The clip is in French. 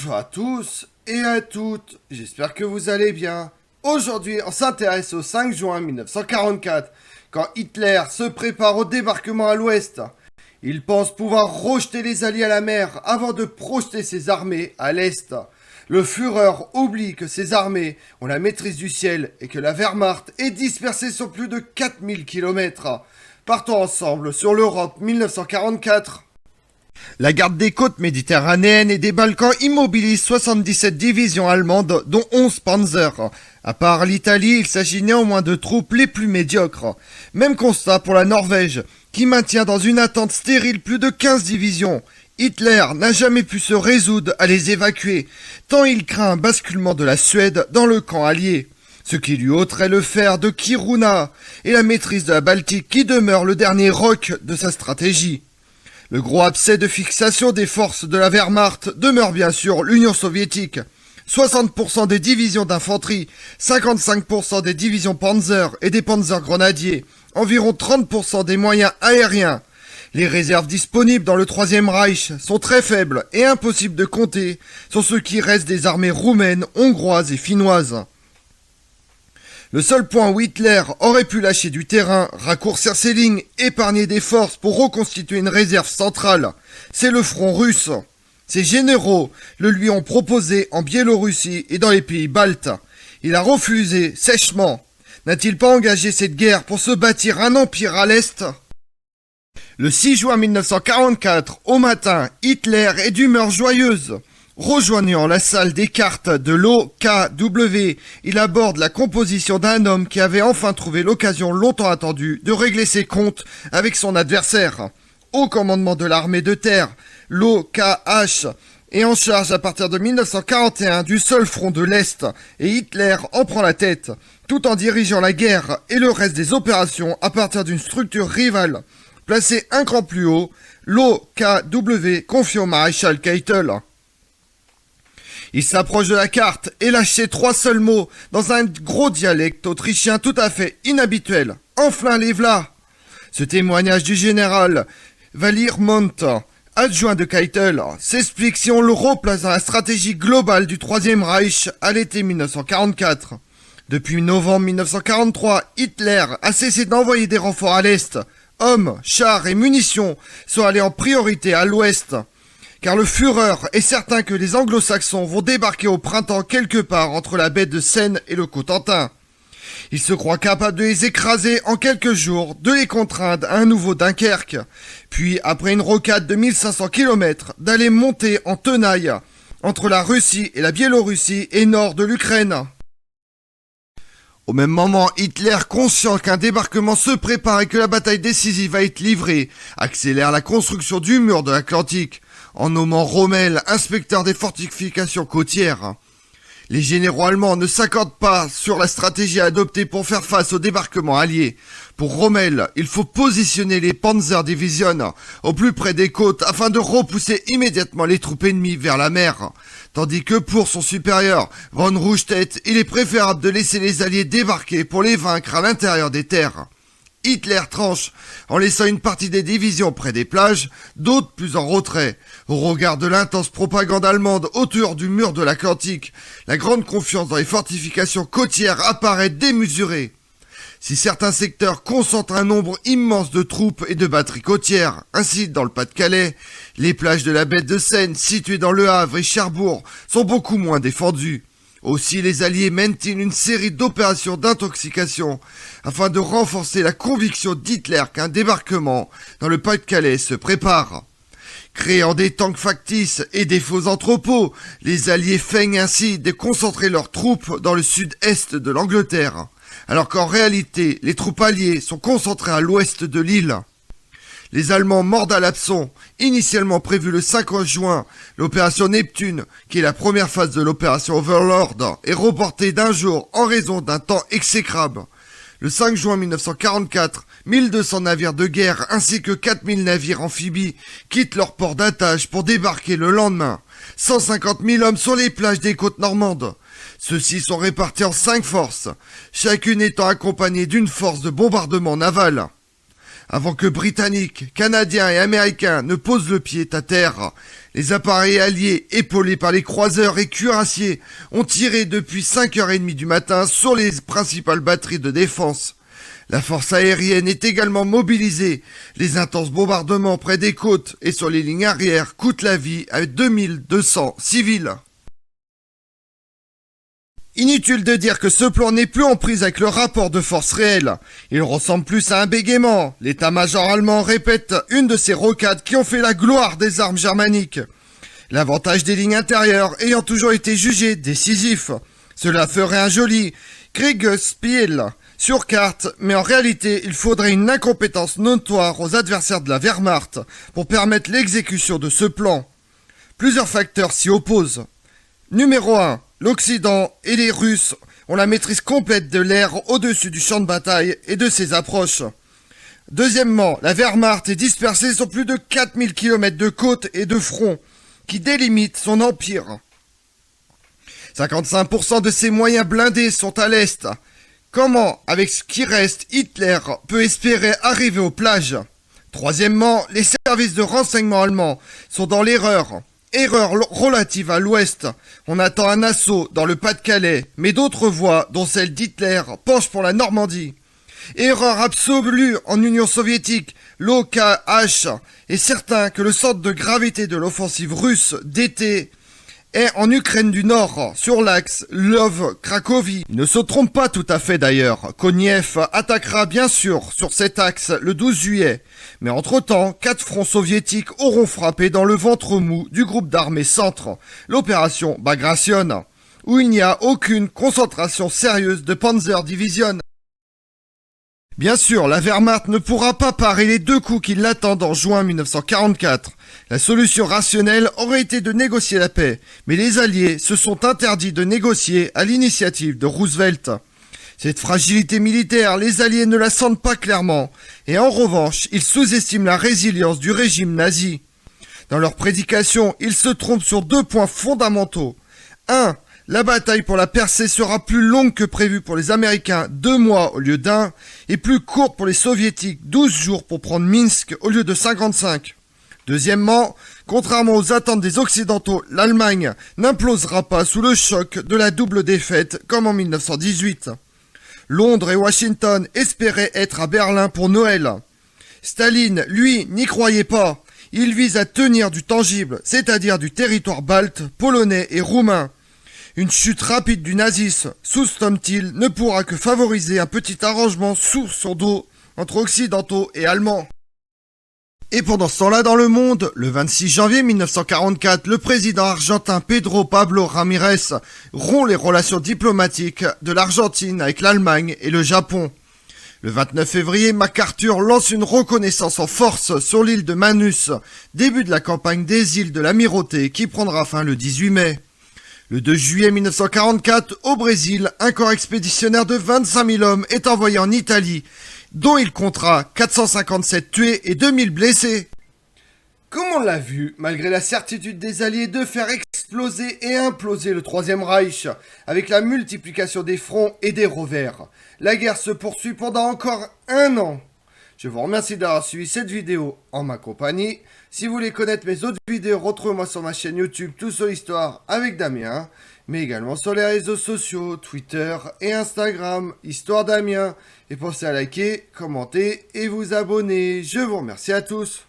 Bonjour à tous et à toutes, j'espère que vous allez bien. Aujourd'hui, on s'intéresse au 5 juin 1944, quand Hitler se prépare au débarquement à l'ouest. Il pense pouvoir rejeter les Alliés à la mer avant de projeter ses armées à l'est. Le Führer oublie que ses armées ont la maîtrise du ciel et que la Wehrmacht est dispersée sur plus de 4000 km. Partons ensemble sur l'Europe 1944. La garde des côtes méditerranéennes et des Balkans immobilise 77 divisions allemandes, dont 11 panzers. À part l'Italie, il s'agit néanmoins de troupes les plus médiocres. Même constat pour la Norvège, qui maintient dans une attente stérile plus de 15 divisions. Hitler n'a jamais pu se résoudre à les évacuer, tant il craint un basculement de la Suède dans le camp allié. Ce qui lui ôterait le fer de Kiruna et la maîtrise de la Baltique qui demeure le dernier roc de sa stratégie. Le gros abcès de fixation des forces de la Wehrmacht demeure bien sûr l'Union soviétique. 60% des divisions d'infanterie, 55% des divisions Panzer et des Panzer grenadiers, environ 30% des moyens aériens. Les réserves disponibles dans le Troisième Reich sont très faibles et impossibles de compter sur ce qui reste des armées roumaines, hongroises et finnoises. Le seul point où Hitler aurait pu lâcher du terrain, raccourcir ses lignes, épargner des forces pour reconstituer une réserve centrale, c'est le front russe. Ses généraux le lui ont proposé en Biélorussie et dans les pays baltes. Il a refusé sèchement. N'a-t-il pas engagé cette guerre pour se bâtir un empire à l'Est ? Le 6 juin 1944, au matin, Hitler est d'humeur joyeuse. Rejoignant la salle des cartes de l'OKW, il aborde la composition d'un homme qui avait enfin trouvé l'occasion longtemps attendue de régler ses comptes avec son adversaire. Au commandement de l'armée de terre, l'OKH est en charge à partir de 1941 du seul front de l'Est et Hitler en prend la tête, tout en dirigeant la guerre et le reste des opérations à partir d'une structure rivale. Placé un cran plus haut, l'OKW confie au maréchal Keitel. Il s'approche de la carte et lâche ces trois seuls mots dans un gros dialecte autrichien tout à fait inhabituel. Enfin les v'là. Ce témoignage du général Valirmont, adjoint de Keitel, s'explique si on le replace dans la stratégie globale du Troisième Reich à l'été 1944. Depuis novembre 1943, Hitler a cessé d'envoyer des renforts à l'Est. Hommes, chars et munitions sont allés en priorité à l'Ouest. Car le Führer est certain que les anglo-saxons vont débarquer au printemps quelque part entre la baie de Seine et le Cotentin. Il se croit capable de les écraser en quelques jours, de les contraindre à un nouveau Dunkerque, puis après une rocade de 1500 km, d'aller monter en tenaille entre la Russie et la Biélorussie et nord de l'Ukraine. Au même moment, Hitler, conscient qu'un débarquement se prépare et que la bataille décisive va être livrée, accélère la construction du mur de l'Atlantique, en nommant Rommel inspecteur des fortifications côtières. Les généraux allemands ne s'accordent pas sur la stratégie à adopter pour faire face au débarquement allié. Pour Rommel, il faut positionner les Panzerdivisionen au plus près des côtes afin de repousser immédiatement les troupes ennemies vers la mer. Tandis que pour son supérieur, von Rundstedt, il est préférable de laisser les alliés débarquer pour les vaincre à l'intérieur des terres. Hitler tranche en laissant une partie des divisions près des plages, d'autres plus en retrait. Au regard de l'intense propagande allemande autour du mur de l'Atlantique, la grande confiance dans les fortifications côtières apparaît démesurée. Si certains secteurs concentrent un nombre immense de troupes et de batteries côtières, ainsi dans le Pas-de-Calais, les plages de la baie de Seine situées dans Le Havre et Cherbourg sont beaucoup moins défendues. Aussi, les Alliés mènent-ils une série d'opérations d'intoxication afin de renforcer la conviction d'Hitler qu'un débarquement dans le Pas-de-Calais se prépare. Créant des tanks factices et des faux entrepôts, les Alliés feignent ainsi de concentrer leurs troupes dans le sud-est de l'Angleterre, alors qu'en réalité, les troupes alliées sont concentrées à l'ouest de l'île. Les Allemands mordent à l'hameçon, initialement prévue le 5 juin, l'opération Neptune, qui est la première phase de l'opération Overlord, est reportée d'un jour en raison d'un temps exécrable. Le 5 juin 1944, 1200 navires de guerre ainsi que 4000 navires amphibies quittent leur port d'attache pour débarquer le lendemain. 150 000 hommes sur les plages des côtes normandes. Ceux-ci sont répartis en 5 forces, chacune étant accompagnée d'une force de bombardement naval. Avant que Britanniques, Canadiens et Américains ne posent le pied à terre, les appareils alliés, épaulés par les croiseurs et cuirassiers, ont tiré depuis 5h30 du matin sur les principales batteries de défense. La force aérienne est également mobilisée. Les intenses bombardements près des côtes et sur les lignes arrières coûtent la vie à 2200 civils. Inutile de dire que ce plan n'est plus en prise avec le rapport de force réel. Il ressemble plus à un bégaiement. L'état-major allemand répète une de ces rocades qui ont fait la gloire des armes germaniques. L'avantage des lignes intérieures ayant toujours été jugé décisif. Cela ferait un joli Kriegsspiel sur carte, mais en réalité, il faudrait une incompétence notoire aux adversaires de la Wehrmacht pour permettre l'exécution de ce plan. Plusieurs facteurs s'y opposent. Numéro 1. L'Occident et les Russes ont la maîtrise complète de l'air au-dessus du champ de bataille et de ses approches. Deuxièmement, la Wehrmacht est dispersée sur plus de 4000 km de côtes et de fronts qui délimitent son empire. 55% de ses moyens blindés sont à l'Est. Comment, avec ce qui reste, Hitler peut espérer arriver aux plages? Troisièmement, les services de renseignement allemands sont dans l'erreur. Erreur relative à l'Ouest. On attend un assaut dans le Pas-de-Calais, mais d'autres voix, dont celle d'Hitler, penchent pour la Normandie. Erreur absolue en Union soviétique. L'OKH est certain que le centre de gravité de l'offensive russe d'été est en Ukraine du Nord, sur l'axe Lvov-Cracovie. Il ne se trompe pas tout à fait d'ailleurs. Koniev attaquera bien sûr sur cet axe le 12 juillet. Mais entre-temps, 4 fronts soviétiques auront frappé dans le ventre mou du groupe d'armées centre, l'opération Bagration, où il n'y a aucune concentration sérieuse de Panzer Division. Bien sûr, la Wehrmacht ne pourra pas parer les 2 coups qui l'attendent en juin 1944. La solution rationnelle aurait été de négocier la paix, mais les Alliés se sont interdits de négocier à l'initiative de Roosevelt. Cette fragilité militaire, les Alliés ne la sentent pas clairement, et en revanche, ils sous-estiment la résilience du régime nazi. Dans leur prédication, ils se trompent sur 2 points fondamentaux. 1. La bataille pour la percée sera plus longue que prévu pour les Américains, 2 mois au lieu d'1, et plus courte pour les Soviétiques, 12 jours pour prendre Minsk au lieu de 55. Deuxièmement, contrairement aux attentes des Occidentaux, l'Allemagne n'implosera pas sous le choc de la double défaite comme en 1918. Londres et Washington espéraient être à Berlin pour Noël. Staline, lui, n'y croyait pas. Il vise à tenir du tangible, c'est-à-dire du territoire balte, polonais et roumain. Une chute rapide du nazisme, soustome-t-il, ne pourra que favoriser un petit arrangement sous son dos entre occidentaux et allemands. Et pendant ce temps-là dans le monde, le 26 janvier 1944, le président argentin Pedro Pablo Ramirez rompt les relations diplomatiques de l'Argentine avec l'Allemagne et le Japon. Le 29 février, MacArthur lance une reconnaissance en force sur l'île de Manus, début de la campagne des îles de l'Amirauté qui prendra fin le 18 mai. Le 2 juillet 1944, au Brésil, un corps expéditionnaire de 25 000 hommes est envoyé en Italie, dont il comptera 457 tués et 2000 blessés. Comme on l'a vu, malgré la certitude des Alliés de faire exploser et imploser le Troisième Reich, avec la multiplication des fronts et des revers, la guerre se poursuit pendant encore 1 an. Je vous remercie d'avoir suivi cette vidéo en ma compagnie. Si vous voulez connaître mes autres vidéos, retrouvez-moi sur ma chaîne YouTube Tout sur l'Histoire avec Damien, mais également sur les réseaux sociaux, Twitter et Instagram, Histoire Damien. Et pensez à liker, commenter et vous abonner. Je vous remercie à tous.